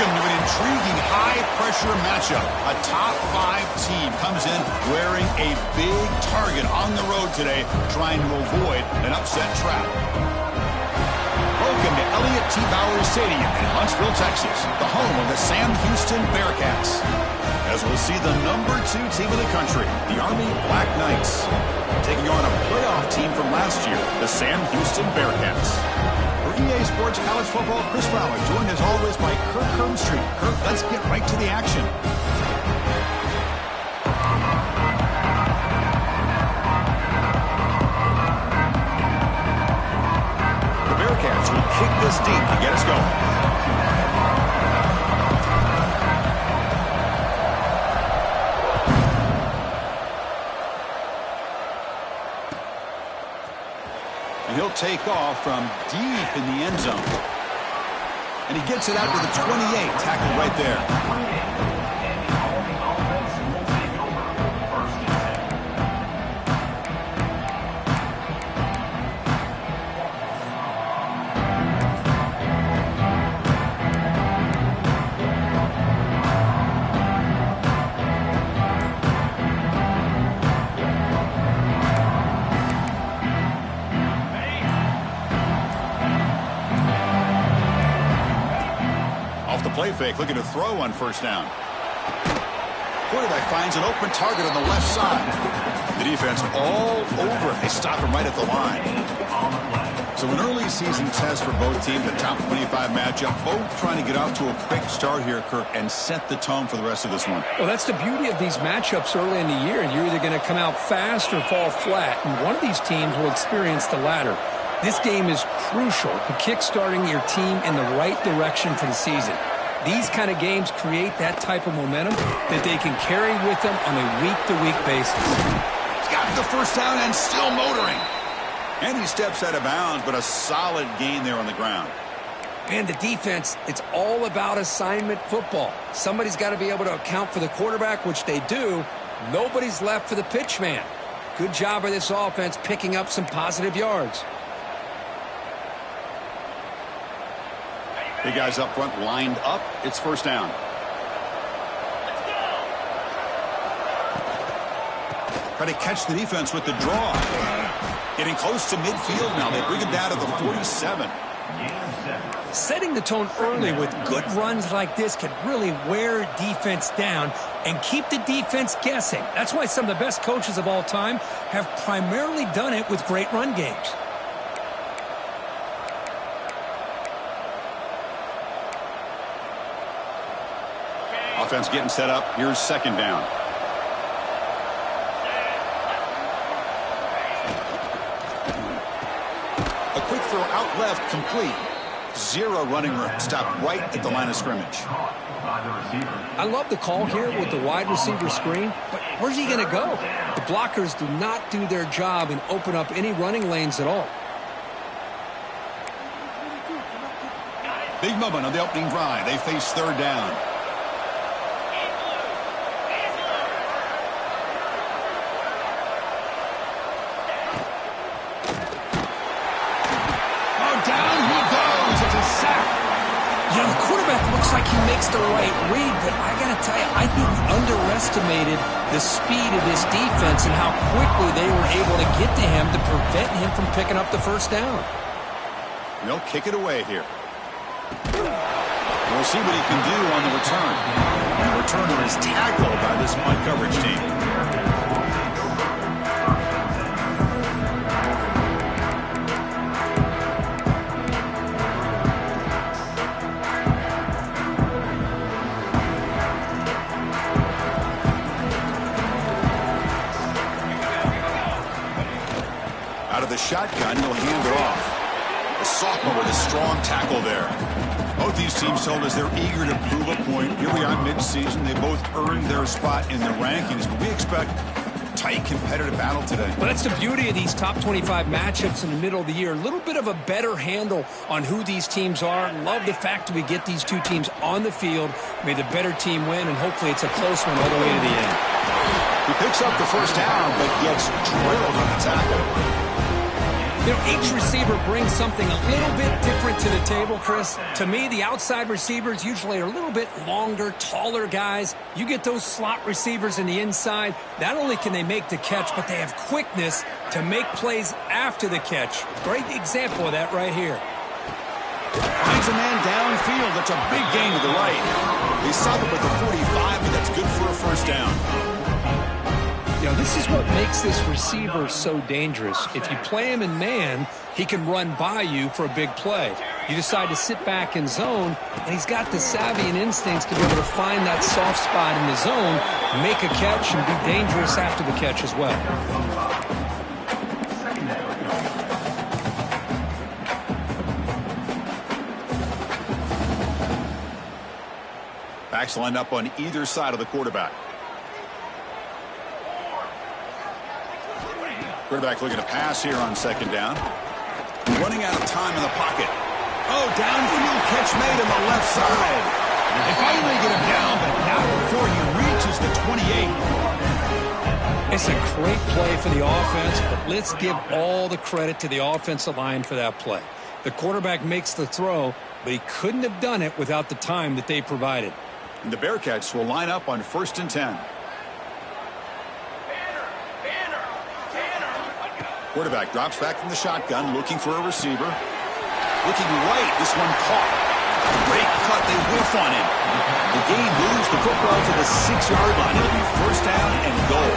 Welcome to an intriguing high-pressure matchup. A top-5 team comes in wearing a big target on the road today, trying to avoid an upset trap. Welcome to Elliott T. Bowers Stadium in Huntsville, Texas, the home of the Sam Houston Bearcats. As we'll see the #2 team in the country, the Army Black Knights, taking on a playoff team from last year, the Sam Houston Bearcats. For EA Sports College Football, Chris Fowler, joined as always by Kirk Hermstreet. Kirk, let's get right to the action. The Bearcats will kick this deep to get us going. He'll take off from deep in the end zone. And he gets it out to the 28, tackled right there. Play fake, looking to throw on first down. Quarterback finds an open target on the left side. The defense all over it. They stop him right at the line. So an early season test for both teams, a top 25 matchup, both trying to get off to a quick start here, Kirk, and set the tone for the rest of this one. Well, that's the beauty of these matchups early in the year. You're either going to come out fast or fall flat, and one of these teams will experience the latter. This game is crucial to kick-starting your team in the right direction for the season. These kind of games create that type of momentum that they can carry with them on a week-to-week basis. He's got the first down and still motoring. And he steps out of bounds, but a solid gain there on the ground. Man, the defense, it's all about assignment football. Somebody's got to be able to account for the quarterback, which they do. Nobody's left for the pitch man. Good job of this offense picking up some positive yards. Big guys up front lined up. It's first down. Try to catch the defense with the draw. Getting close to midfield now. They bring him down to the 47. Setting the tone early with good runs like this can really wear defense down and keep the defense guessing. That's why some of the best coaches of all time have primarily done it with great run games. Offense getting set up. Here's second down. A quick throw out left, complete. Zero running room. Stop right at the line of scrimmage. I love the call here with the wide receiver screen, but where's he going to go? The blockers do not do their job and open up any running lanes at all. Big moment on the opening drive. They face third down. Looks like he makes the right read, but I got to tell you, I think he underestimated the speed of this defense and how quickly they were able to get to him to prevent him from picking up the first down. They'll kick it away here. We'll see what he can do on the return. And the returner is tackled by this punt coverage team. The shotgun, he'll hand it off. The sophomore with a strong tackle there. Both these teams told us they're eager to prove a point. Here we are mid-season. They both earned their spot in the rankings, but we expect a tight competitive battle today. Well, that's the beauty of these top 25 matchups in the middle of the year. A little bit of a better handle on who these teams are. Love the fact that we get these two teams on the field. May the better team win, and hopefully it's a close one all the way to the end. He picks up the first down, but gets drilled on the tackle. You know, each receiver brings something a little bit different to the table, Chris. To me, the outside receivers usually are a little bit longer, taller guys. You get those slot receivers in the inside, not only can they make the catch, but they have quickness to make plays after the catch. Great example of that right here. Finds a man downfield. That's a big gain to the right. They stop it with the 45, and that's good for a first down. You know, this is what makes this receiver so dangerous. If you play him in man, he can run by you for a big play. You decide to sit back in zone, and he's got the savvy and instincts to be able to find that soft spot in the zone, make a catch, and be dangerous after the catch as well. Backs lined up on either side of the quarterback. Quarterback looking to pass here on second down. Running out of time in the pocket. Oh, downfield catch made on the left side. They finally get him down, but not before he reaches the 28. It's a great play for the offense, but let's give all the credit to the offensive line for that play. The quarterback makes the throw, but he couldn't have done it without the time that they provided. And the Bearcats will line up on 1st and 10. Quarterback drops back from the shotgun, looking for a receiver. Looking right, this one caught. Great cut, they whiff on him. The game moves the football to the 6-yard line. It'll be first down and goal.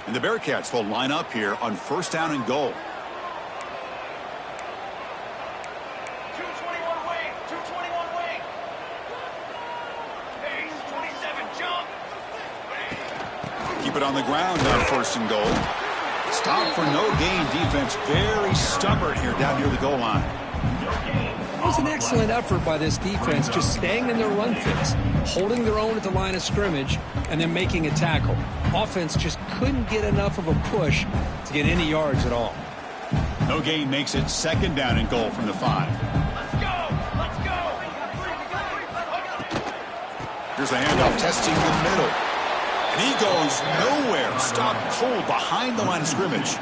And the Bearcats will line up here on first down and goal. Keep it on the ground on 1st and goal. Stop for no gain defense. Very stubborn here down near the goal line. It was an excellent effort by this defense, just staying in their run fits, holding their own at the line of scrimmage, and then making a tackle. Offense just couldn't get enough of a push to get any yards at all. No gain makes it 2nd down and goal from the 5. Let's go! Let's go! Here's the handoff, testing the middle. And he goes nowhere. Stop cold behind the line of scrimmage.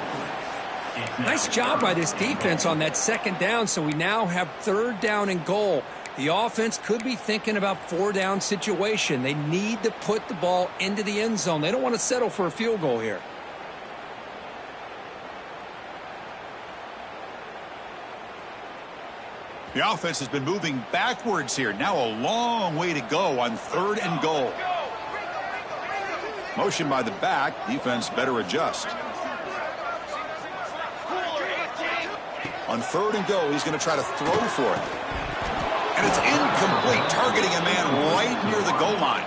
Nice job by this defense on that 2nd down, so we now have 3rd down and goal. The offense could be thinking about 4-down situation. They need to put the ball into the end zone. They don't want to settle for a field goal here. The offense has been moving backwards here. Now a long way to go on 3rd and goal. Motion by the back. Defense better adjust. On 3rd and goal, he's going to try to throw for it. And it's incomplete, targeting a man right near the goal line.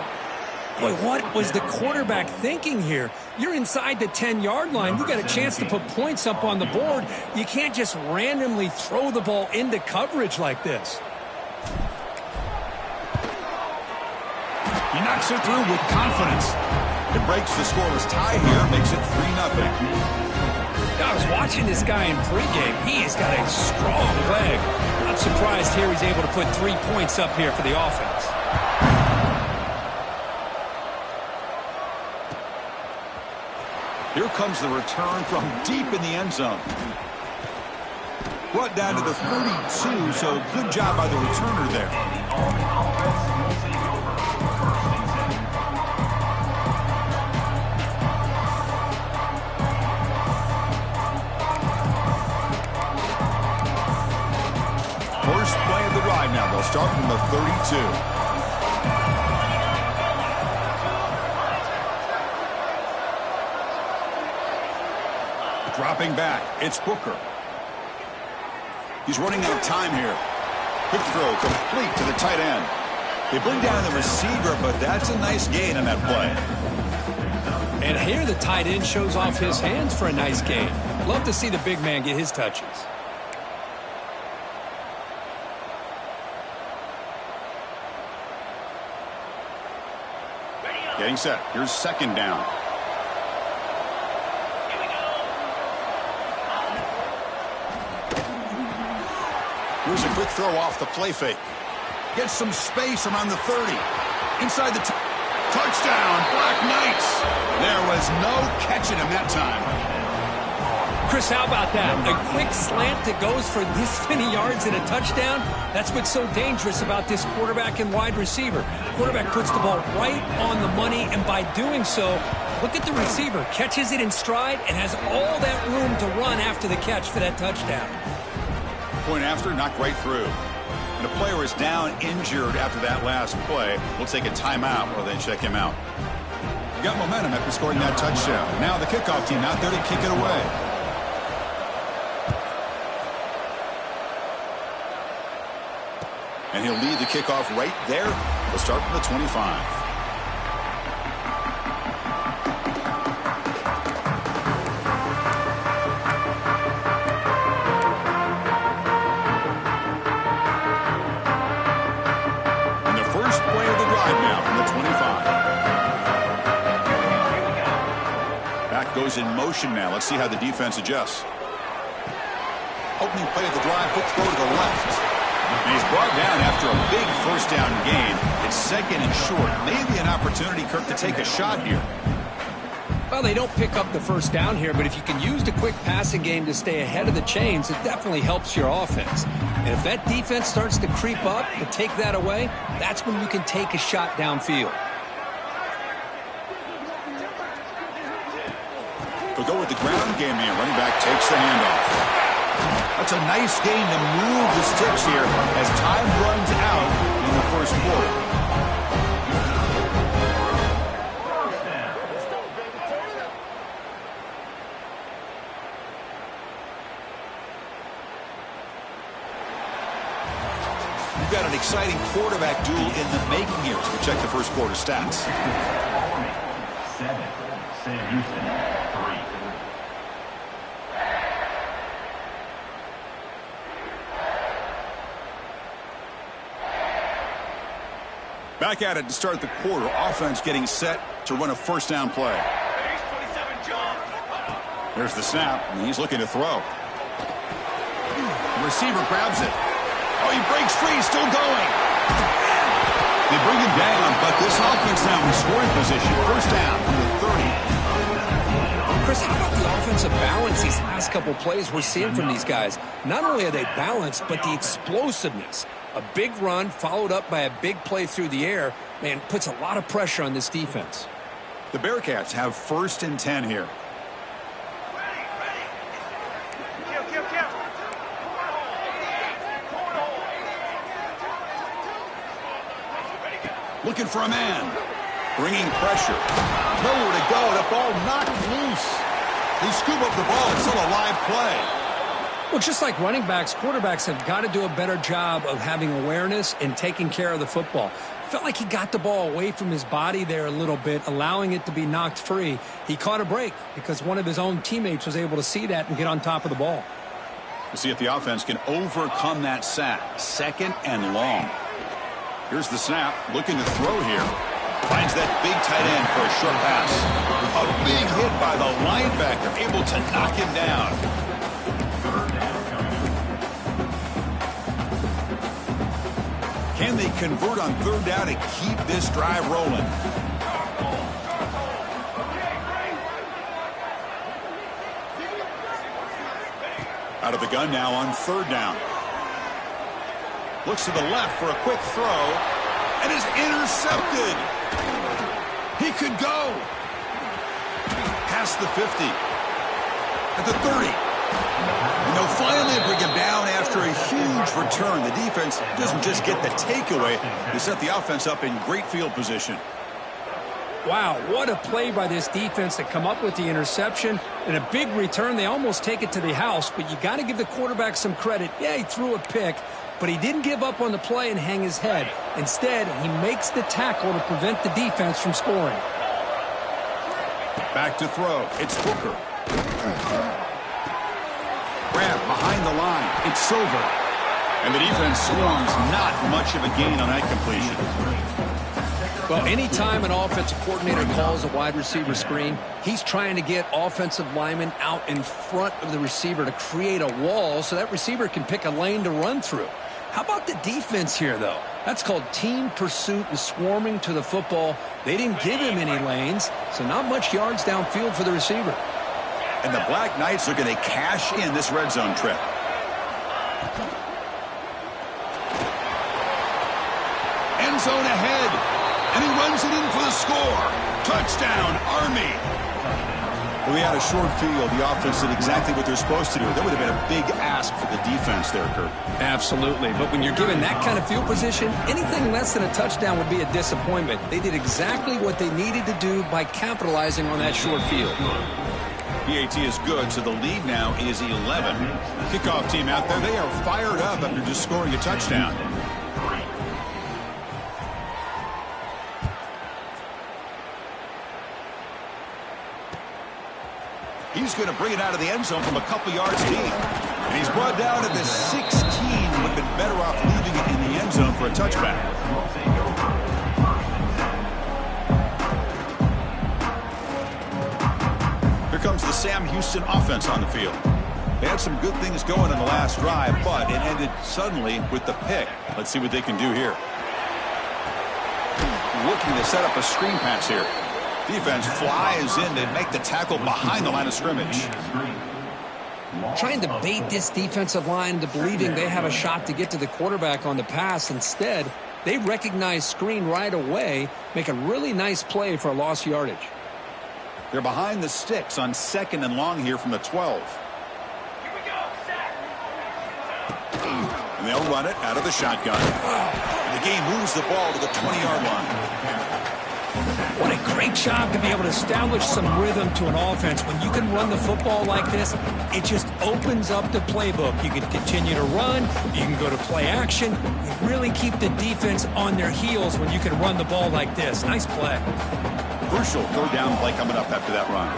Boy, what was the quarterback thinking here? You're inside the 10-yard line. You got a chance to put points up on the board. You can't just randomly throw the ball into coverage like this. He knocks it through with confidence. It breaks the scoreless tie here, makes it 3-0. I was watching this guy in pregame. He has got a strong leg. Not surprised here he's able to put 3 points up here for the offense. Here comes the return from deep in the end zone. Brought down to the 32, so good job by the returner there. First play of the drive now. They'll start from the 32. Dropping back, it's Booker. He's running out of time here. Quick throw, complete to the tight end. They bring down the receiver, but that's a nice gain on that play. And here the tight end shows off his hands for a nice gain. Love to see the big man get his touches. Getting set. Here's 2nd down. Here's a quick throw off the play fake. Gets some space around the 30. Inside the touchdown, Black Knights. There was no catching him that time. Chris, how about that? A quick slant that goes for this many yards and a touchdown. That's what's so dangerous about this quarterback and wide receiver. Quarterback puts the ball right on the money, and by doing so, look at the receiver. Catches it in stride and has all that room to run after the catch for that touchdown. Point after, knocked right through. And a player is down injured after that last play. We'll take a timeout while they check him out. You got momentum after scoring that touchdown. Now the kickoff team out there to kick it away. And he'll lead the kickoff right there. We'll start from the 25. And the first play of the drive now from the 25. Back goes in motion now. Let's see how the defense adjusts. Opening play of the drive, quick throw to the left. And he's brought down after a big first down gain. It's second and short. Maybe an opportunity, Kirk, to take a shot here. Well, they don't pick up the first down here, but if you can use the quick passing game to stay ahead of the chains, it definitely helps your offense. And if that defense starts to creep up and take that away, that's when you can take a shot downfield. They'll go with the ground game here. Running back takes the handoff. That's a nice gain to move the sticks here as time runs out in the first quarter. We've got an exciting quarterback duel in the making here as we check the first quarter stats. 7, Sam Houston, 3. Back at it to start the quarter. Offense getting set to run a first down play. There's the snap, and he's looking to throw. The receiver grabs it. Oh, he breaks free. He's still going. They bring him down, but this offense now in scoring position. First down from the 30. Chris, how about the offensive balance these last couple plays we're seeing from these guys? Not only are they balanced, but the explosiveness. A big run followed up by a big play through the air, man, puts a lot of pressure on this defense. The Bearcats have first and 10 here. Looking for a man. Bringing pressure. Nowhere to go. The ball knocked loose. They scoop up the ball. It's still a live play. Well, just like running backs, quarterbacks have got to do a better job of having awareness and taking care of the football. Felt like he got the ball away from his body there a little bit, allowing it to be knocked free. He caught a break because one of his own teammates was able to see that and get on top of the ball. We'll see if the offense can overcome that sack. Second and long. Here's the snap. Looking to throw here. Finds that big tight end for a short pass. A big hit by the linebacker, able to knock him down. Can they convert on third down to keep this drive rolling? Out of the gun now on third down. Looks to the left for a quick throw. And is intercepted. He could go. Past the 50. At the 30. And they'll finally bring him down after a huge return. The defense doesn't just get the takeaway. They set the offense up in great field position. Wow, what a play by this defense to come up with the interception. And a big return. They almost take it to the house, but you got to give the quarterback some credit. Yeah, he threw a pick, but he didn't give up on the play and hang his head. Instead, he makes the tackle to prevent the defense from scoring. Back to throw. It's Booker. Grab behind the line. It's Silver. And the defense swarms. Not much of a gain on that completion. Well, anytime an offensive coordinator calls a wide receiver screen, he's trying to get offensive linemen out in front of the receiver to create a wall so that receiver can pick a lane to run through. How about the defense here, though? That's called team pursuit and swarming to the football. They didn't give him any lanes, so not much yards downfield for the receiver. And the Black Knights are going to cash in this red zone trip. End zone ahead, and he runs it in for the score. Touchdown, Army. Well, we had a short field. The offense did exactly what they're supposed to do. That would have been a big ask for the defense there, Kurt. Absolutely, but when you're given that kind of field position, anything less than a touchdown would be a disappointment. They did exactly what they needed to do by capitalizing on that short field. PAT is good, so the lead now is 11. Kickoff team out there, they are fired up after just scoring a touchdown. He's going to bring it out of the end zone from a couple yards deep. And he's brought down at the 16. Would have been better off leaving it in the end zone for a touchback. Here comes the Sam Houston offense on the field. They had some good things going in the last drive, but it ended suddenly with the pick. Let's see what they can do here. Looking to set up a screen pass here. Defense flies in to make the tackle behind the line of scrimmage. Trying to bait this defensive line into believing they have a shot to get to the quarterback on the pass. Instead, they recognize screen right away, make a really nice play for a lost yardage. They're behind the sticks on 2nd and long here from the 12. And they'll run it out of the shotgun. The game moves the ball to the 20-yard line. What a great job to be able to establish some rhythm to an offense. When you can run the football like this, it just opens up the playbook. You can continue to run. You can go to play action. You really keep the defense on their heels when you can run the ball like this. Nice play. Crucial third down play coming up after that run.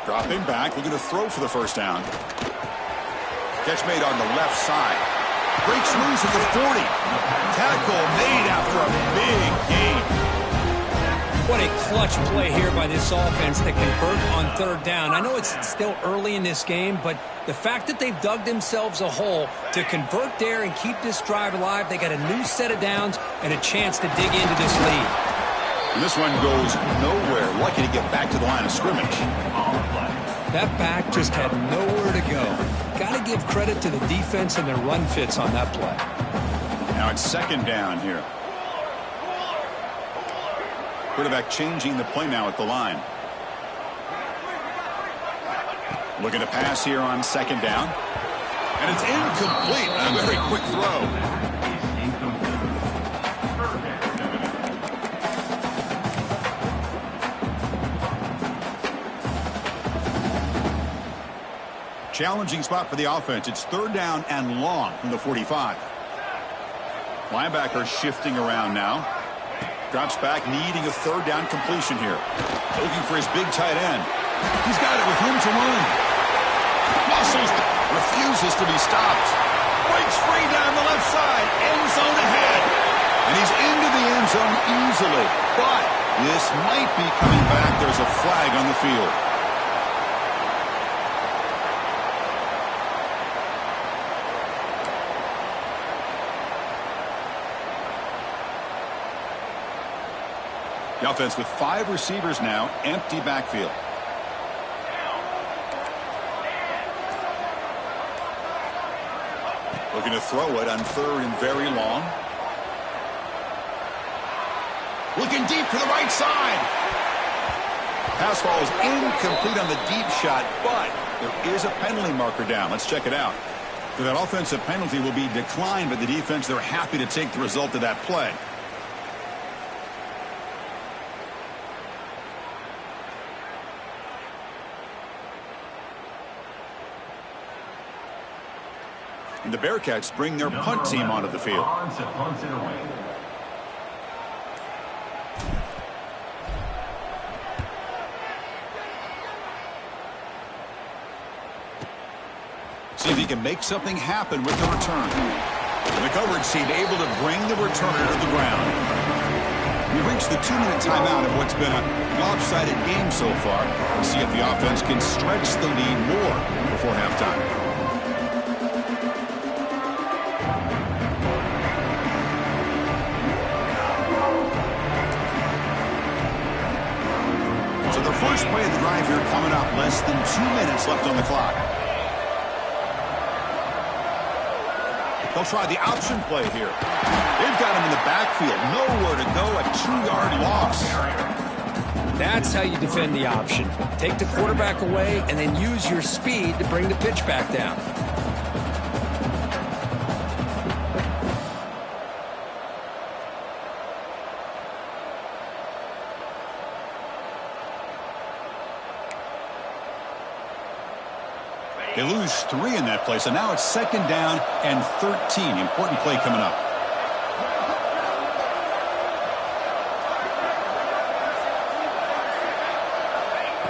Dropping back, looking to throw for the first down. Catch made on the left side. Breaks loose at the 40. Tackle made after a big gain. What a clutch play here by this offense to convert on third down. I know it's still early in this game, but the fact that they've dug themselves a hole to convert there and keep this drive alive, they got a new set of downs and a chance to dig into this lead. And this one goes nowhere. Lucky to get back to the line of scrimmage. That back just had nowhere to go. Got to give credit to the defense and their run fits on that play. Now it's 2nd down here. Quarterback changing the play now at the line. Looking to pass here on 2nd down. And it's incomplete. A very quick throw. Challenging spot for the offense. It's 3rd down and long from the 45. Linebacker shifting around now. Drops back, needing a 3rd down completion here. Looking for his big tight end. He's got it with room to run. Muscles, refuses to be stopped. Breaks free down the left side. End zone ahead. And he's into the end zone easily. But this might be coming back. There's a flag on the field. The offense with 5 receivers now, empty backfield. Looking to throw it on 3rd and very long. Looking deep to the right side. Pass ball is incomplete on the deep shot, but there is a penalty marker down. Let's check it out. So that offensive penalty will be declined by the defense. They're happy to take the result of that play. And the Bearcats bring their punt team onto the field. See if he can make something happen with the return. And the coverage team able to bring the returner to the ground. We've reached the 2-minute timeout of what's been a lopsided game so far. We'll see if the offense can stretch the lead more before halftime. So the first play of the drive here coming up. Less than 2 minutes left on the clock. They'll try the option play here. They've got him in the backfield. Nowhere to go. A 2-yard loss. That's how you defend the option. Take the quarterback away and then use your speed to bring the pitch back down. They lose 3 in that play, so now it's 2nd down and 13. Important play coming up.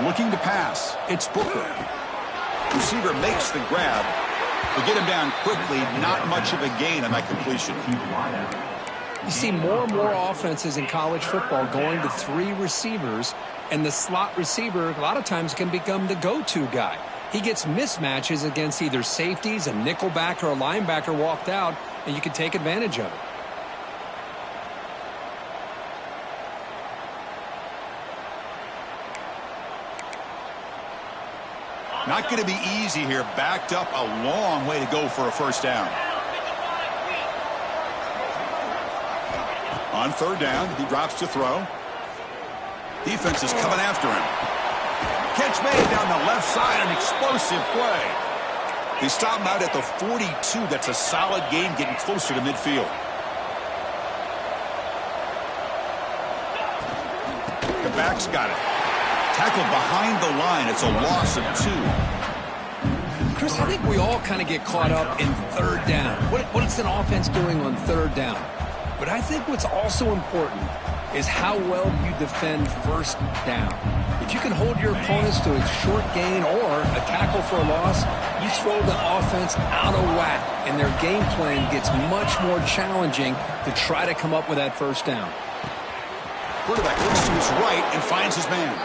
Looking to pass. It's Booker. Receiver makes the grab. They get him down quickly. Not much of a gain on that completion. You see more and more offenses in college football going to 3 receivers, and the slot receiver a lot of times can become the go-to guy. He gets mismatches against either safeties, a nickelbacker, or a linebacker walked out, and you can take advantage of it. Not going to be easy here. Backed up a long way to go for a first down. On 3rd down, he drops to throw. Defense is coming after him. Catch made down the left side, an explosive play. They stop him out at the 42. That's a solid gain, getting closer to midfield. The back's got it. Tackled behind the line. It's a loss of 2. Chris, I think we all kind of get caught up in 3rd down. What's an offense doing on 3rd down? But I think what's also important is how well you defend 1st down. If you can hold your opponents to a short gain or a tackle for a loss, you throw the offense out of whack, and their game plan gets much more challenging to try to come up with that 1st down. Quarterback looks to his right and finds his man.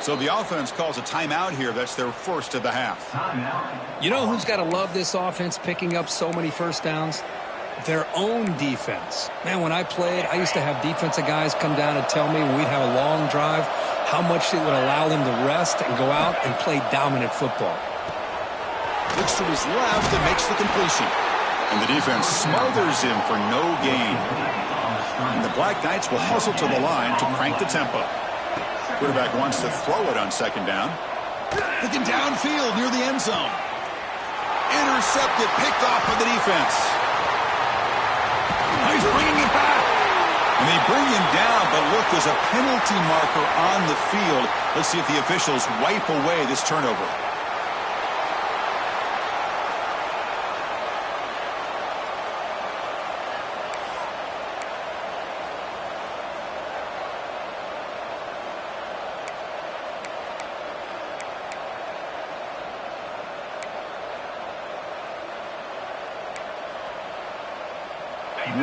So the offense calls a timeout here. That's their first of the half. You know who's got to love this offense picking up so many 1st downs? Their own defense. Man, when I played, I used to have defensive guys come down and tell me when we'd have a long drive how much it would allow them to rest and go out and play dominant football. Looks to his left and makes the completion. And the defense smothers him for no gain. And the Black Knights will hustle to the line to crank the tempo. Quarterback wants to throw it on 2nd down. Looking downfield near the end zone. Intercepted, picked off by the defense. He's bringing it back. And they bring him down, but look, there's a penalty marker on the field. Let's see if the officials wipe away this turnover.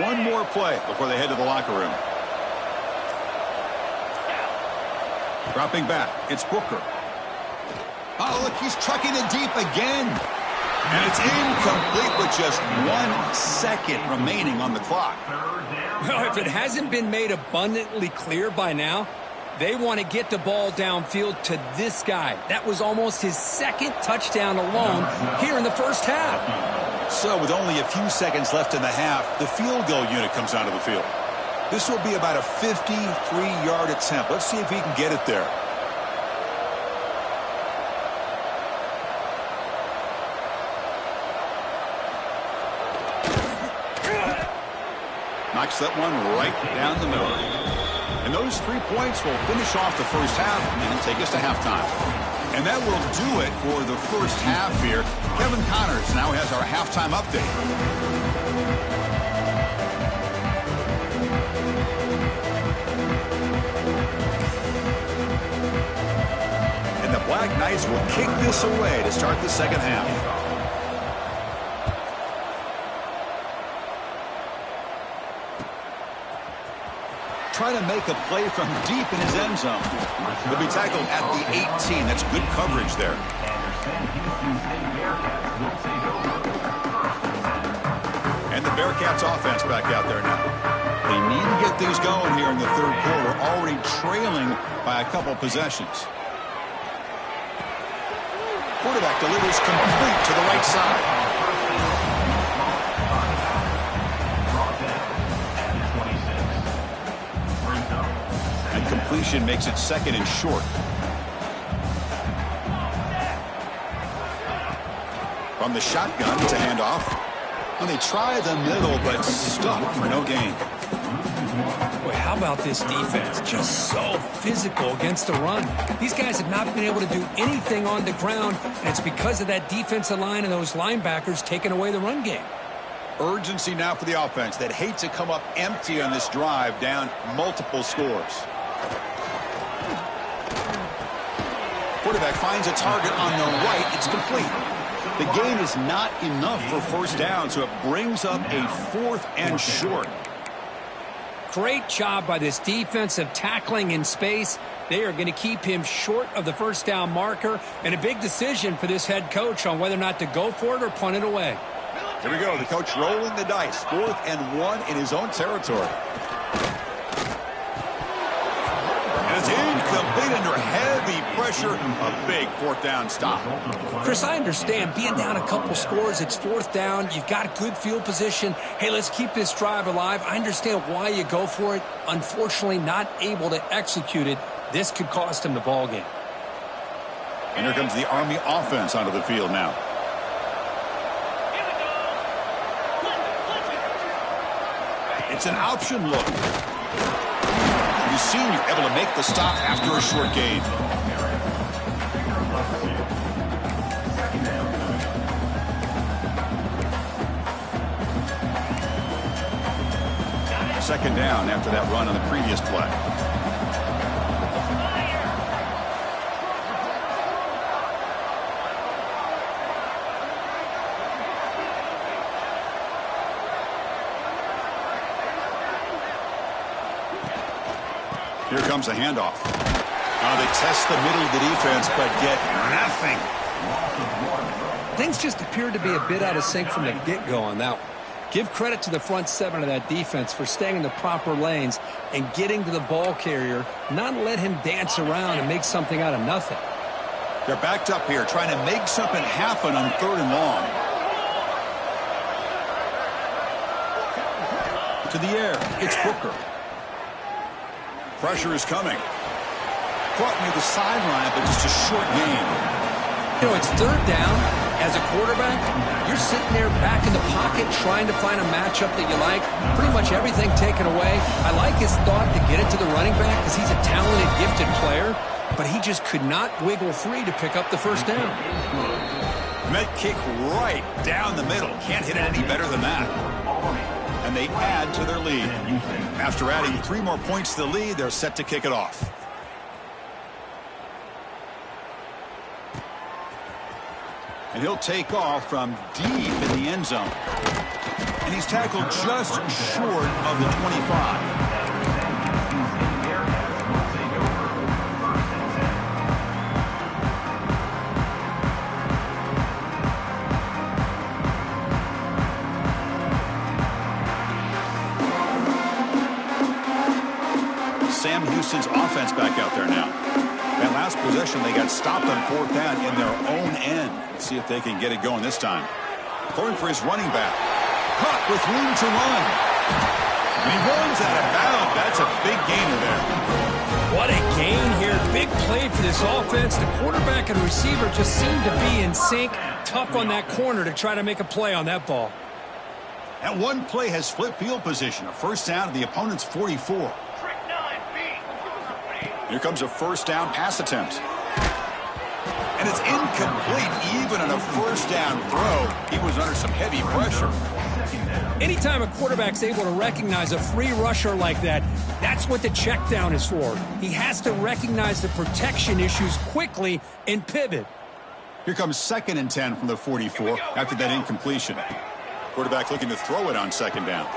One more play before they head to the locker room. Dropping back, it's Booker. Oh, look, he's trucking it deep again. And it's incomplete with just 1 second remaining on the clock. Well, if it hasn't been made abundantly clear by now, they want to get the ball downfield to this guy. That was almost his 2nd touchdown alone here in the 1st half. So with only a few seconds left in the half, the field goal unit comes onto the field. This will be about a 53-yard attempt. Let's see if he can get it there. Knocks that one right down the middle. And those 3 points will finish off the first half and take us to halftime. And that will do it for the first half here. Kevin Connors now has our halftime update. And the Black Knights will kick this away to start the 2nd half. trying to make a play from deep in his end zone. He'll be tackled at the 18. That's good coverage there. And the Bearcats offense back out there now. They need to get things going here in the third quarter, already trailing by a couple possessions. Quarterback delivers complete to the right side. And completion makes it second and short. From the shotgun to handoff. And they try the middle, but stuck for no gain. Boy, how about this defense? Just so physical against the run. These guys have not been able to do anything on the ground, and it's because of that defensive line and those linebackers taking away the run game. Urgency now for the offense that hate to come up empty on this drive, down multiple scores. Quarterback finds a target on the right. It's complete. The gain is not enough for first down, so it brings up a 4th and short. Great job by this defensive tackling in space. They are going to keep him short of the first down marker, and a big decision for this head coach on whether or not to go for it or punt it away. Here we go. The coach rolling the dice. 4th and 1 in his own territory. And it's incomplete under heavy pressure. A big 4th down stop. Chris, I understand being down a couple scores, it's 4th down. You've got good field position. Hey, let's keep this drive alive. I understand why you go for it. Unfortunately, not able to execute it. This could cost him the ball game. And here comes the Army offense onto the field now. It's an option look. Senior able to make the stop after a short gain. Second down after that run on the previous play. Here comes a handoff. They test the middle of the defense, but get nothing. Things just appeared to be a bit out of sync from the get-go on that one. Give credit to the front 7 of that defense for staying in the proper lanes and getting to the ball carrier, not let him dance around and make something out of nothing. They're backed up here, trying to make something happen on 3rd and long. To the air, it's Booker. Pressure is coming. Caught near the sideline, but just a short gain. You know, it's 3rd down. As a quarterback, you're sitting there back in the pocket trying to find a matchup that you like. Pretty much everything taken away. I like his thought to get it to the running back because he's a talented, gifted player, but he just could not wiggle free to pick up the first down. Met kick right down the middle. Can't hit it any better than that. And they add to their lead. After adding 3 more points to the lead, they're set to kick it off. And he'll take off from deep in the end zone. And he's tackled just short of the 25. Sam Houston's offense back out there now. That last possession, they got stopped on 4th down in their own end. Let's see if they can get it going this time. Going for his running back. Caught with room to run. And he runs out of bounds. That's a big gainer there. What a gain here. Big play for this offense. The quarterback and receiver just seem to be in sync. Tough on that corner to try to make a play on that ball. That one play has flipped field position. A first down to the opponent's 44. Here comes a first down pass attempt. And it's incomplete even on a first down throw. He was under some heavy pressure. Anytime a quarterback's able to recognize a free rusher like that, that's what the check down is for. He has to recognize the protection issues quickly and pivot. Here comes 2nd and 10 from the 44 after that incompletion. Quarterback looking to throw it on 2nd down.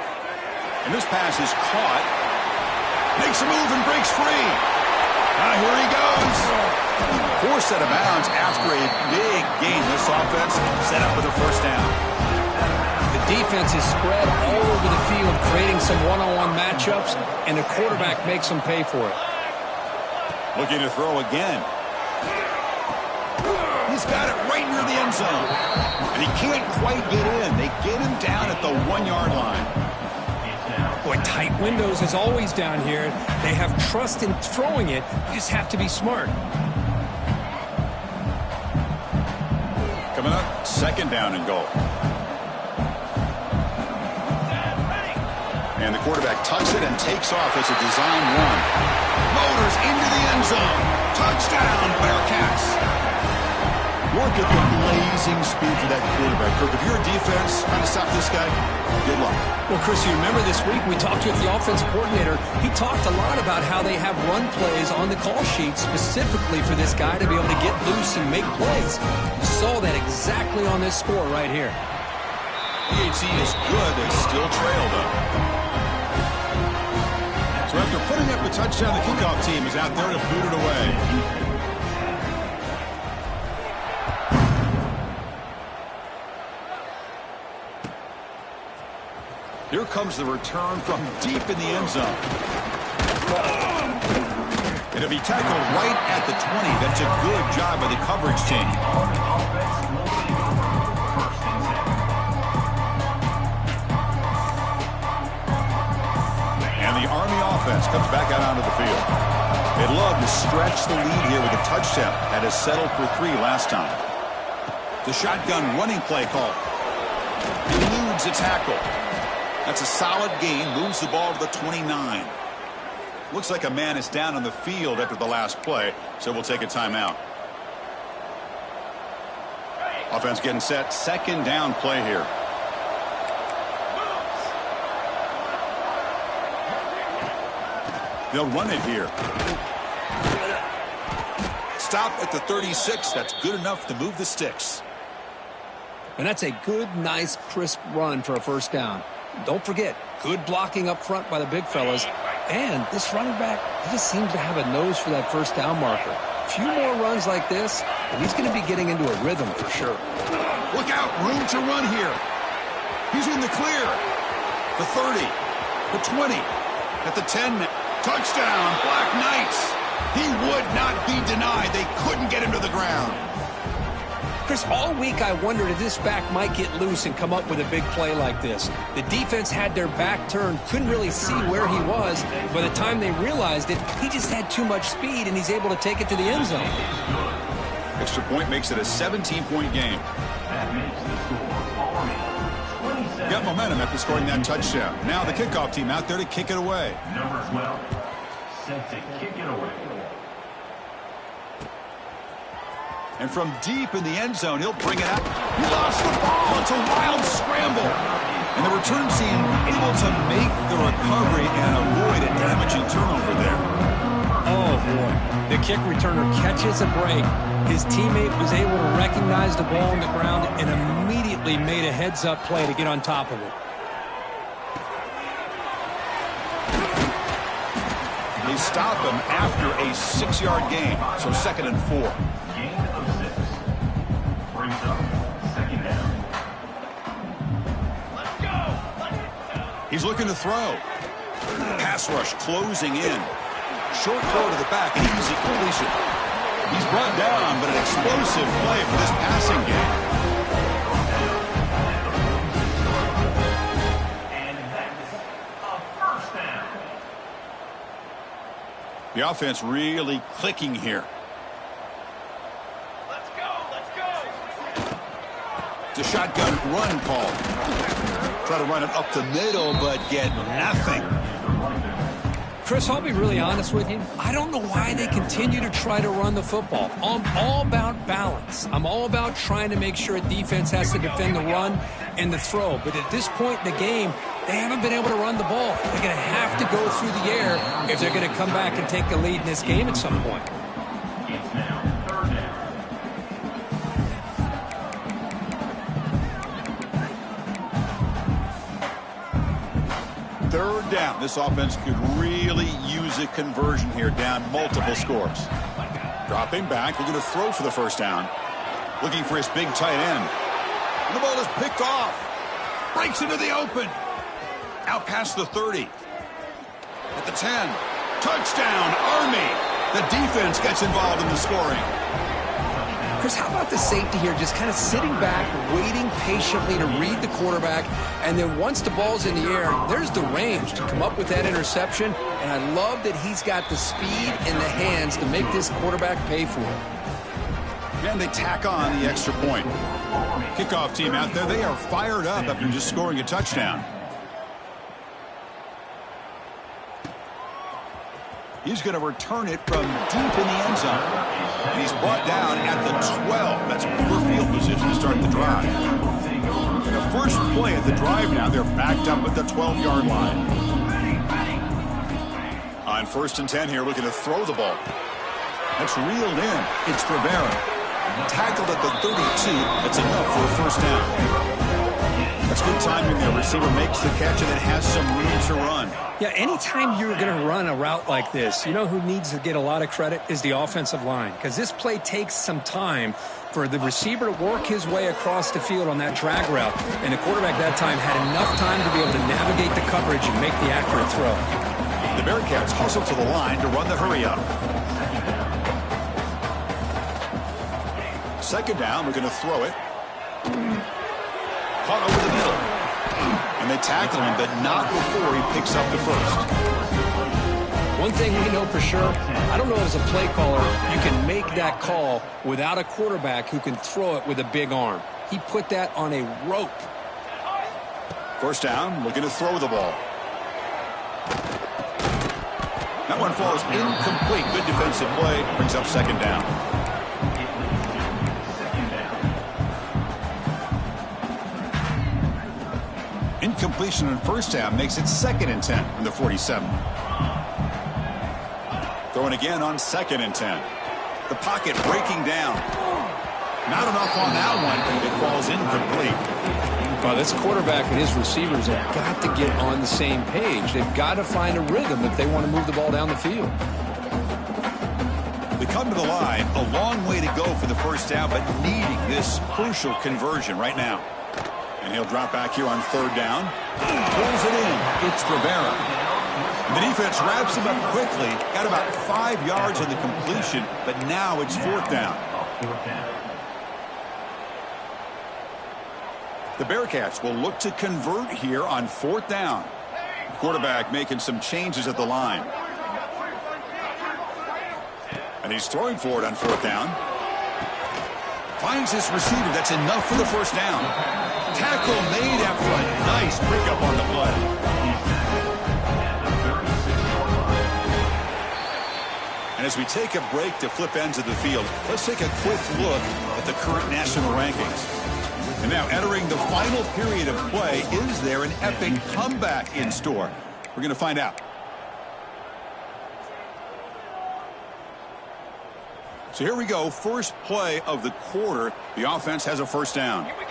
And this pass is caught. Makes a move and breaks free. Here he goes. Forced out of bounds after a big gain. This offense set up with a first down. The defense is spread all over the field, creating some one-on-one matchups, and the quarterback makes them pay for it. Looking to throw again. He's got it right near the end zone. And he can't quite get in. They get him down at the 1-yard line. Boy, tight windows is always down here. They have trust in throwing it. You just have to be smart. Coming up, second down and goal. And the quarterback tucks it and takes off as a design run. Motors into the end zone. Touchdown, Bearcats. Look at the blazing speed for that quarterback. Kirk, if you're a defense trying to stop this guy, good luck. Well, Chris, you remember this week we talked with the offensive coordinator. He talked a lot about how they have run plays on the call sheet specifically for this guy to be able to get loose and make plays. You saw that exactly on this score right here. EHC is good. They still trail, though. So after putting up a touchdown, the kickoff team is out there to boot it away. Here comes the return from deep in the end zone. It'll be tackled right at the 20. That's a good job by the coverage team. And the Army offense comes back out onto the field. They'd love to stretch the lead here with a touchdown. Had us settled for 3 last time. The shotgun running play call. Eludes a tackle. That's a solid gain. Moves the ball to the 29. Looks like a man is down on the field after the last play, so we'll take a timeout. Offense getting set. Second down play here. They'll run it here. Stop at the 36. That's good enough to move the sticks. And that's a good, nice, crisp run for a first down. Don't forget, good blocking up front by the big fellas. And this running back, he just seems to have a nose for that first down marker. A few more runs like this, and he's going to be getting into a rhythm for sure. Look out, room to run here. He's in the clear. The 30, the 20, at the 10. Touchdown, Black Knights. He would not be denied. They couldn't get him to the ground. Chris, all week I wondered if this back might get loose and come up with a big play like this. The defense had their back turned, couldn't really see where he was. By the time they realized it, he just had too much speed, and he's able to take it to the end zone. Extra point makes it a 17-point game. Got momentum after scoring that touchdown. Now the kickoff team out there to kick it away. Number 12, set to kick it away. And from deep in the end zone, he'll bring it out. He lost the ball. It's a wild scramble. And the return team able to make the recovery and avoid a damaging turnover there. Oh, boy. The kick returner catches a break. His teammate was able to recognize the ball on the ground and immediately made a heads-up play to get on top of it. They stop him after a 6-yard gain, so 2nd and 4. Gain of 6. Brings up second down. Let's go. He's looking to throw. Pass rush closing in. Short throw to the back, an easy completion. He's brought down, but an explosive play for this passing game. And that's a first down. The offense really clicking here. Let's go. It's a shotgun run call. Try to run it up the middle, but get nothing. Chris, I'll be really honest with you. I don't know why they continue to try to run the football. I'm all about balance. I'm all about trying to make sure a defense has to defend the run and the throw. But at this point in the game, they haven't been able to run the ball. They're going to have to go through the air if they're going to come back and take the lead in this game at some point. It's now third down. third down. This offense could really use a conversion here, down multiple scores. Dropping back, looking to throw for the first down. Looking for his big tight end. And the ball is picked off. Breaks into the open. Out past the 30. At the 10. Touchdown, Army. The defense gets involved in the scoring. Chris, how about the safety here just kind of sitting back, waiting patiently to read the quarterback, and then once the ball's in the air, there's the range to come up with that interception, and I love that he's got the speed in the hands to make this quarterback pay for it. And they tack on the extra point. Kickoff team out there, they are fired up after just scoring a touchdown. He's going to return it from deep in the end zone. And he's brought down at the 12. That's poor field position to start the drive. And the first play of the drive now, they're backed up at the 12-yard line. On 1st and 10 here, looking to throw the ball. That's reeled in. It's Rivera. Tackled at the 32. That's enough for a first down. That's good timing there. Receiver makes the catch and it has some room to run. Yeah, anytime you're going to run a route like this, you know who needs to get a lot of credit is the offensive line, because this play takes some time for the receiver to work his way across the field on that drag route, and the quarterback that time had enough time to be able to navigate the coverage and make the accurate throw. The Bearcats hustle to the line to run the hurry up. Second down, we're going to throw it. Caught over the middle. And they tackle him, but not before he picks up the first. One thing we know for sure, I don't know as a play caller, you can make that call without a quarterback who can throw it with a big arm. He put that on a rope. First down, looking to throw the ball. That one falls incomplete. Good defensive play. Brings up second down. Incompletion on first down makes it 2nd and 10 from the 47. Throwing again on 2nd and 10. The pocket breaking down. Not enough on that one. It falls incomplete. Well, this quarterback and his receivers have got to get on the same page. They've got to find a rhythm if they want to move the ball down the field. They come to the line. A long way to go for the first down, but needing this crucial conversion right now. And he'll drop back here on 3rd down. Pulls it in. It's Rivera. And the defense wraps him up quickly. Got about 5 yards on the completion, but now it's 4th down. The Bearcats will look to convert here on 4th down. The quarterback making some changes at the line. And he's throwing for it on 4th down. Finds his receiver. That's enough for the first down. Tackle made after a nice pickup on the play. And as we take a break to flip ends of the field, let's take a quick look at the current national rankings. And now entering the final period of play, is there an epic comeback in store? We're going to find out. So here we go. First play of the quarter. The offense has a first down. Here we go.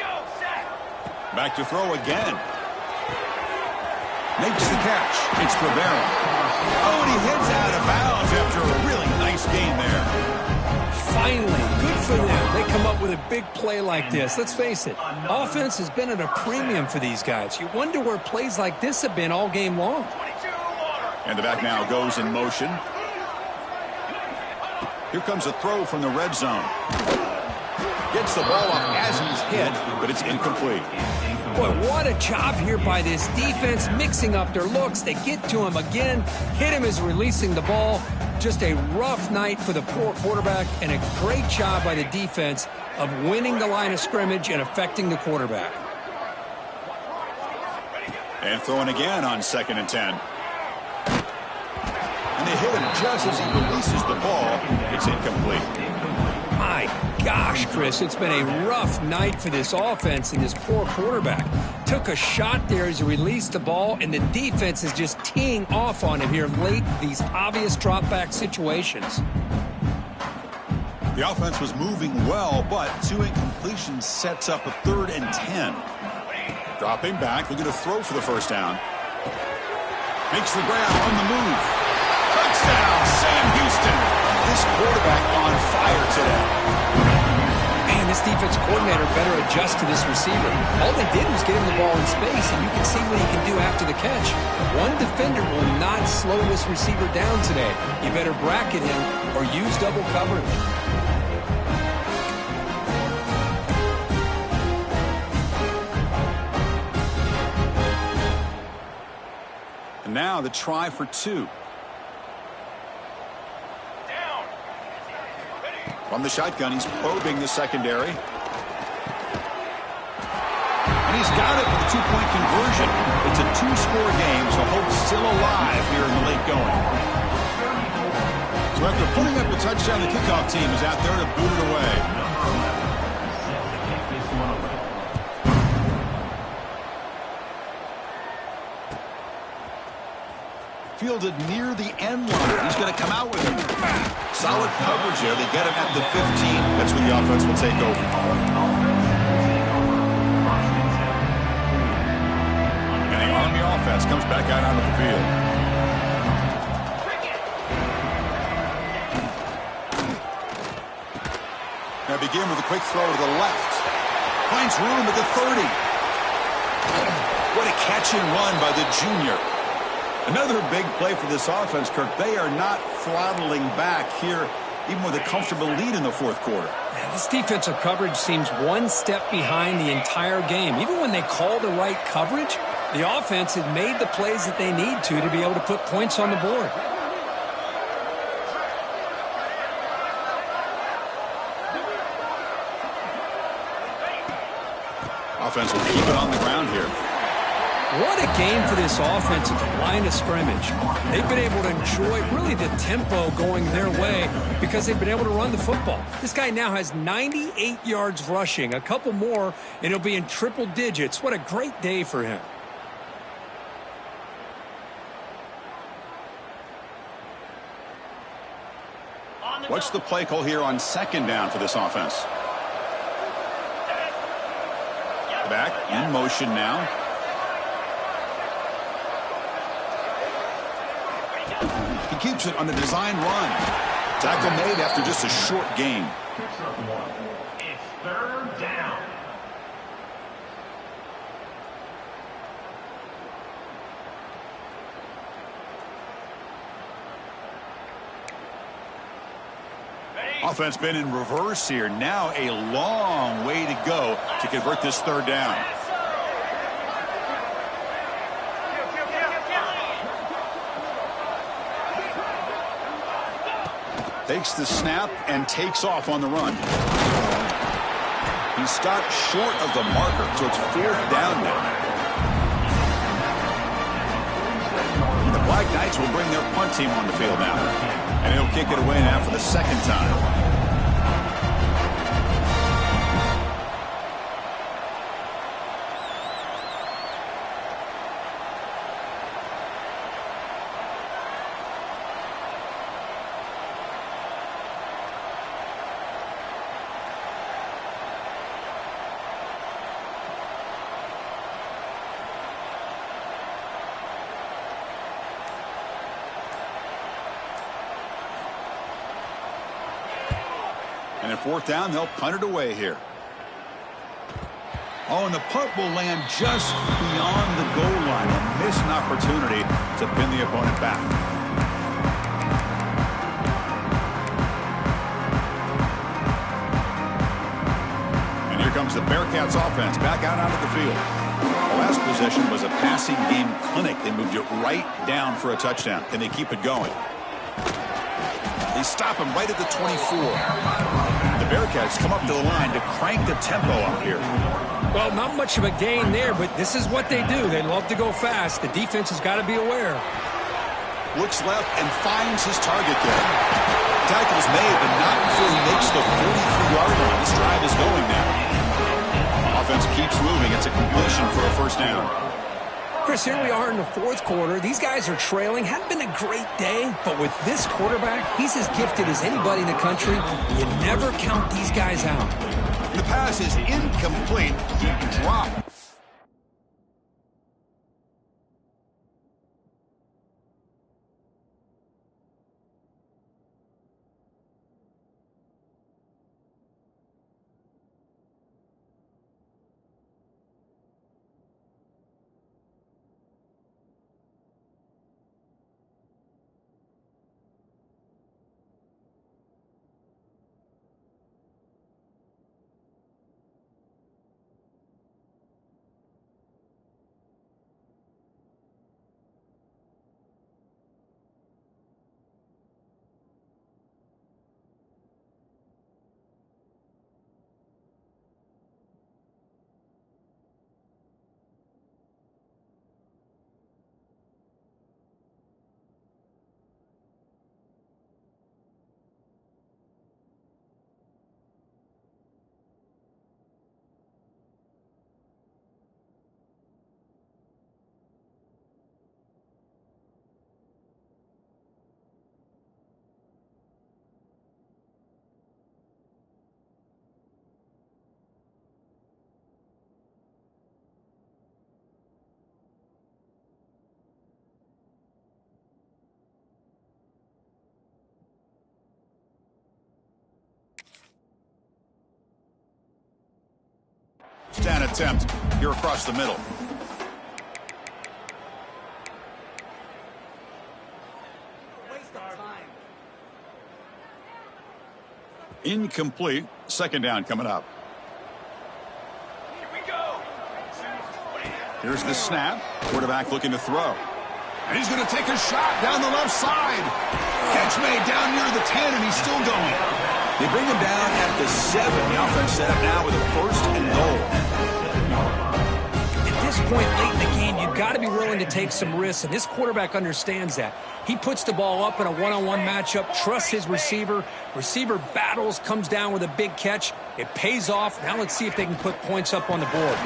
Back to throw again. Makes the catch. It's Rivera. Oh, and he heads out of bounds after a really nice game there. Finally, good for them. They come up with a big play like this. Let's face it, offense has been at a premium for these guys. You wonder where plays like this have been all game long. And the back now goes in motion. Here comes a throw from the red zone. Gets the ball off as he's hit, but it's incomplete. Boy, what a job here by this defense, mixing up their looks. They get to him again, hit him as releasing the ball. Just a rough night for the poor quarterback, and a great job by the defense of winning the line of scrimmage and affecting the quarterback. And throwing again on 2nd and 10. And they hit him just as he releases the ball. It's incomplete. My gosh, Chris, it's been a rough night for this offense and this poor quarterback. Took a shot there as he released the ball, and the defense is just teeing off on him here late in these obvious drop-back situations. The offense was moving well, but 2 incompletions sets up a 3rd and 10. Dropping back, looking to throw for the first down. Makes the grab on the move. Touchdown, Sam Houston. This quarterback on fire today. Man, this defense coordinator better adjust to this receiver. All they did was get him the ball in space, and you can see what he can do after the catch. One defender will not slow this receiver down today. You better bracket him or use double coverage. And now the try for 2. From the shotgun, he's probing the secondary. And he's got it for the 2-point conversion. It's a 2-score game, so hope's still alive here in the late going. So after putting up a touchdown, the kickoff team is out there to boot it away. Fielded near the end line. He's going to come out with him. Solid coverage here. They get him at the 15. That's when the offense will take over. And the Army offense comes back out onto the field. Now begin with a quick throw to the left. Finds room at the 30. What a catch and run by the junior. Another big play for this offense, Kirk. They are not throttling back here, even with a comfortable lead in the fourth quarter. Man, this defensive coverage seems one step behind the entire game. Even when they call the right coverage, the offense has made the plays that they need to be able to put points on the board. Offense will keep it on the ground here. What a game for this offense at the line of scrimmage. They've been able to enjoy really the tempo going their way because they've been able to run the football. This guy now has 98 yards rushing, a couple more, and he'll be in triple digits. What a great day for him. What's the play call here on second down for this offense? Back in motion now. He keeps it on the design run. Tackle made after just a short gain. It's third down. Offense been in reverse here. Now a long way to go to convert this third down. Takes the snap and takes off on the run. He stopped short of the marker, so it's fourth down now. The Black Knights will bring their punt team on the field now. And he'll kick it away now for the second time. And at fourth down, they'll punt it away here. Oh, and the punt will land just beyond the goal line. A missed opportunity to pin the opponent back. And here comes the Bearcats offense back out onto the field. The last possession was a passing game clinic. They moved it right down for a touchdown. Can they keep it going? They stop him right at the 24. The Bearcats come up to the line to crank the tempo up here. Well, not much of a gain there, but this is what they do. They love to go fast. The defense has got to be aware. Looks left and finds his target there. Tackle's made, but not before he makes the 43-yard line. This drive is going now. Offense keeps moving. It's a completion for a first down. Chris, here we are in the fourth quarter. These guys are trailing. Hadn't been a great day, but with this quarterback, he's as gifted as anybody in the country. You never count these guys out. The pass is incomplete. He dropped. attempt here across the middle. Incomplete. Second down coming up. Here we go. Here's the snap. Quarterback looking to throw. And he's going to take a shot down the left side. Catch made down near the 10, and he's still going. They bring him down at the 7. The offense set up now with a 1st and goal. At this point late in the game, you've got to be willing to take some risks, and this quarterback understands that. He puts the ball up in a one-on-one matchup, trusts his receiver. Receiver battles, comes down with a big catch. It pays off. Now let's see if they can put points up on the board.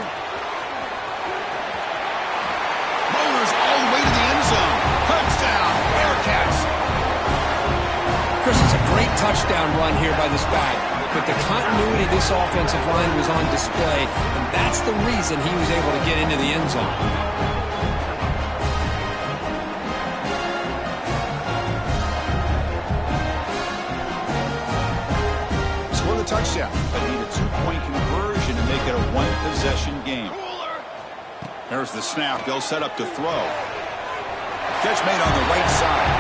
Bowlers all the way to the end zone. Touchdown, Bearcats. Chris, it's a great touchdown run here by this back. But the continuity of this offensive line was on display, and that's the reason he was able to get into the end zone. Score the touchdown, but need a 2-point conversion to make it a 1-possession game. There's the snap. They'll set up to throw. Catch made on the right side.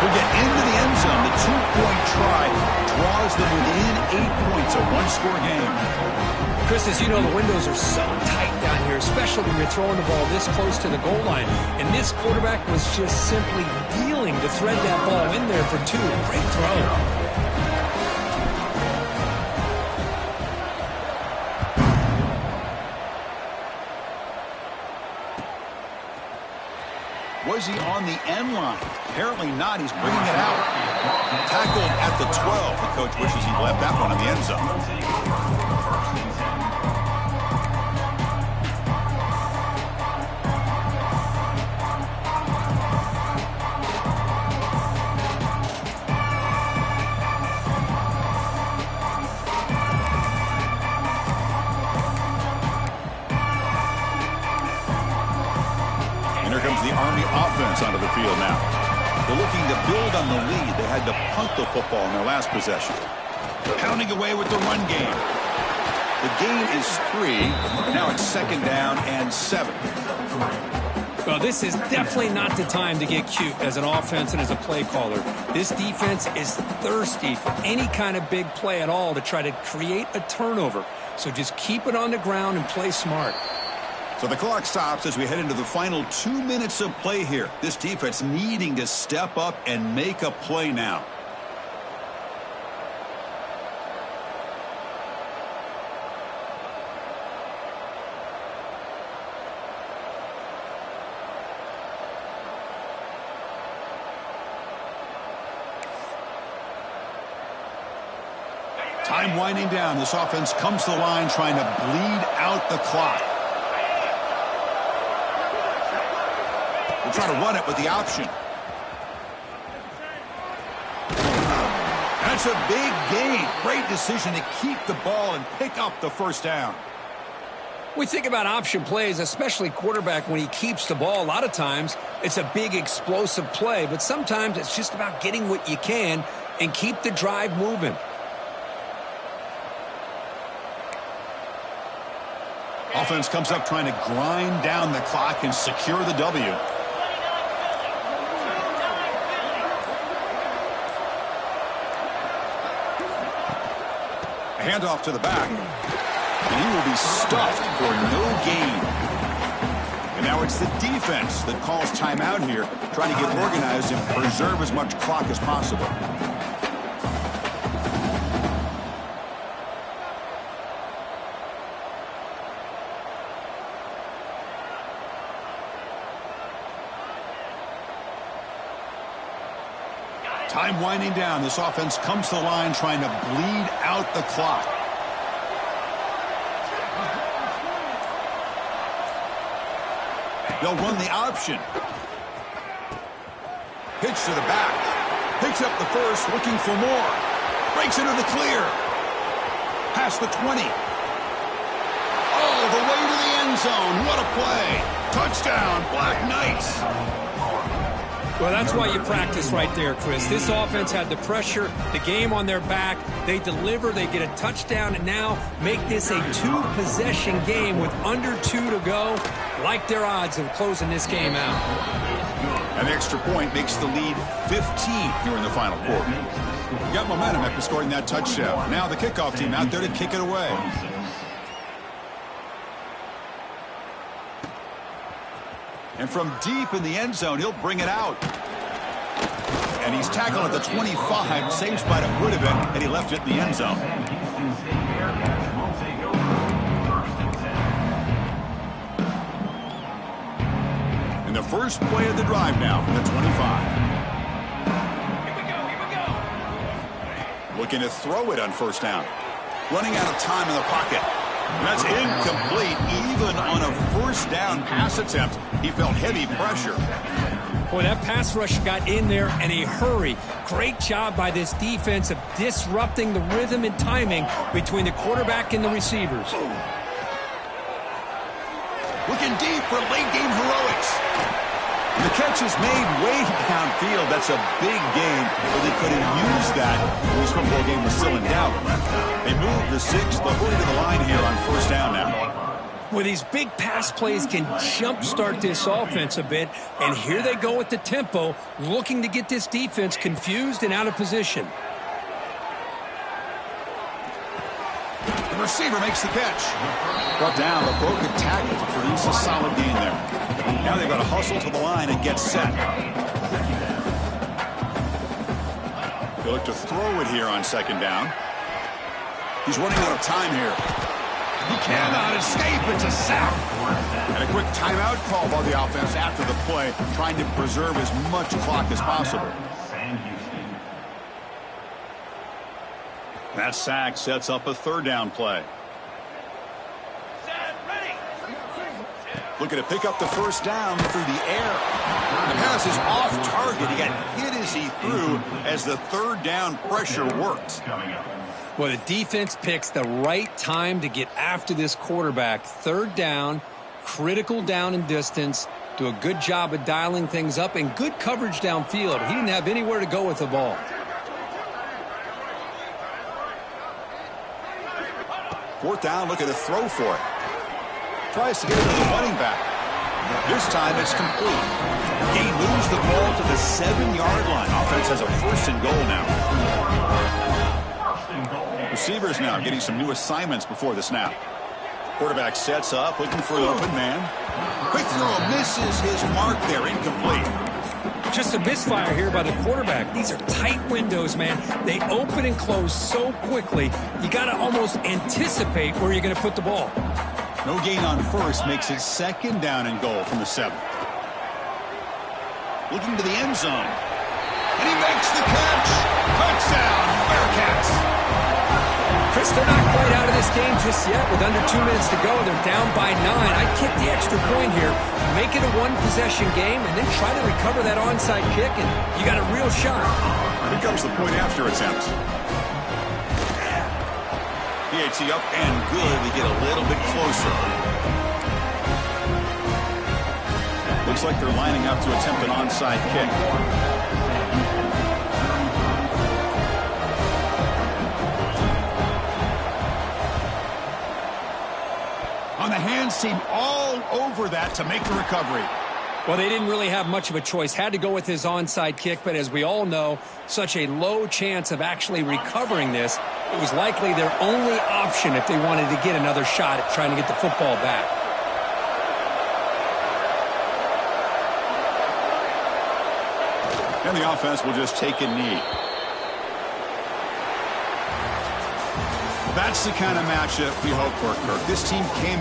He'll get into the end zone. The 2-point try draws them within 8 points, a 1-score game. Chris, as you know, the windows are so tight down here, especially when you're throwing the ball this close to the goal line. And this quarterback was just simply dealing to thread that ball in there for 2. Great throw. Was he on the end line? Apparently not. He's bringing it out. Tackled at the 12. The coach wishes he'd left that one in the end zone. And here comes the Army offense onto the field now. They're looking to build on the lead. They had to punt the football in their last possession. Pounding away with the run game. The gain is 3. Now it's 2nd down and 7. Well, this is definitely not the time to get cute as an offense and as a play caller. This defense is thirsty for any kind of big play at all to try to create a turnover. So just keep it on the ground and play smart. So the clock stops as we head into the final 2 minutes of play here. This defense needing to step up and make a play now. Time winding down. This offense comes to the line trying to bleed out the clock. We'll try to run it with the option. That's a big gain. Great decision to keep the ball and pick up the 1st down. We think about option plays, especially quarterback when he keeps the ball. A lot of times it's a big explosive play, but sometimes it's just about getting what you can and keep the drive moving. Offense comes up trying to grind down the clock and secure the W. A handoff to the back. And he will be stuffed for no gain. And now it's the defense that calls timeout here, trying to get organized and preserve as much clock as possible. Time winding down. This offense comes to the line trying to bleed out the clock. They'll run the option. Pitch to the back. Picks up the 1st, looking for more. Breaks into the clear. Past the 20. All the way to the end zone. What a play. Touchdown, Black Knights. Well, that's why you practice right there, Chris. This offense had the pressure, the game on their back. They deliver, they get a touchdown, and now make this a two-possession game with under 2 to go. Like their odds of closing this game out. An extra point makes the lead 15 here in the final quarter. Got momentum after scoring that touchdown. Now the kickoff team out there to kick it away. And from deep in the end zone, he'll bring it out. And he's tackled at the 25. Same spot it would have been, and he left it in the end zone. And the first play of the drive now from the 25. Looking to throw it on first down. Running out of time in the pocket. And that's incomplete. Even on a first down pass attempt, he felt heavy pressure. Boy, that pass rush got in there in a hurry. Great job by this defense of disrupting the rhythm and timing between the quarterback and the receivers. Looking deep for late-game heroics. And the catch is made way downfield. That's a big gain, but they couldn't use that when this football game was still in doubt. They moved the 6, the hurry to the line here on first down now. Well, these big pass plays can jumpstart this offense a bit, and here they go with the tempo, looking to get this defense confused and out of position. The receiver makes the catch. Brought down, but broke a tackle to produce a solid gain there. Now they've got to hustle to the line and get set. They look to throw it here on second down. He's running out of time here. He cannot escape. It's a sack. And a quick timeout call by the offense after the play, trying to preserve as much clock as possible. That sack sets up a third down play. Looking to pick up the first down through the air. The pass is off target. He got hit as he threw as the third down pressure worked. Well, the defense picks the right time to get after this quarterback. Third down, critical down and distance. Do a good job of dialing things up and good coverage downfield. He didn't have anywhere to go with the ball. Fourth down, looking to throw for it. Tries to get it to the running back. This time it's complete. He moves the ball to the 7-yard line. Offense has a first and goal now. Receivers now getting some new assignments before the snap. Quarterback sets up, looking for an open man. Quick throw, misses his mark there, incomplete. Just a misfire here by the quarterback. These are tight windows, man. They open and close so quickly, you got to almost anticipate where you're going to put the ball. No gain on first makes it second down and goal from the 7. Looking to the end zone. And he makes the catch. Touchdown, Bearcats. Chris, they're not quite out of this game just yet. With under 2 minutes to go, they're down by 9. I'd kick the extra point here, make it a one-possession game, and then try to recover that onside kick, and you got a real shot. Here comes the point after attempt. PAT up and good. We get a little bit closer. Looks like they're lining up to attempt an onside kick. On the hands team all over that to make the recovery. Well, they didn't really have much of a choice. Had to go with his onside kick, but as we all know, such a low chance of actually recovering this. It was likely their only option if they wanted to get another shot at trying to get the football back. And the offense will just take a knee. That's the kind of matchup we hope for, Kirk. This team came in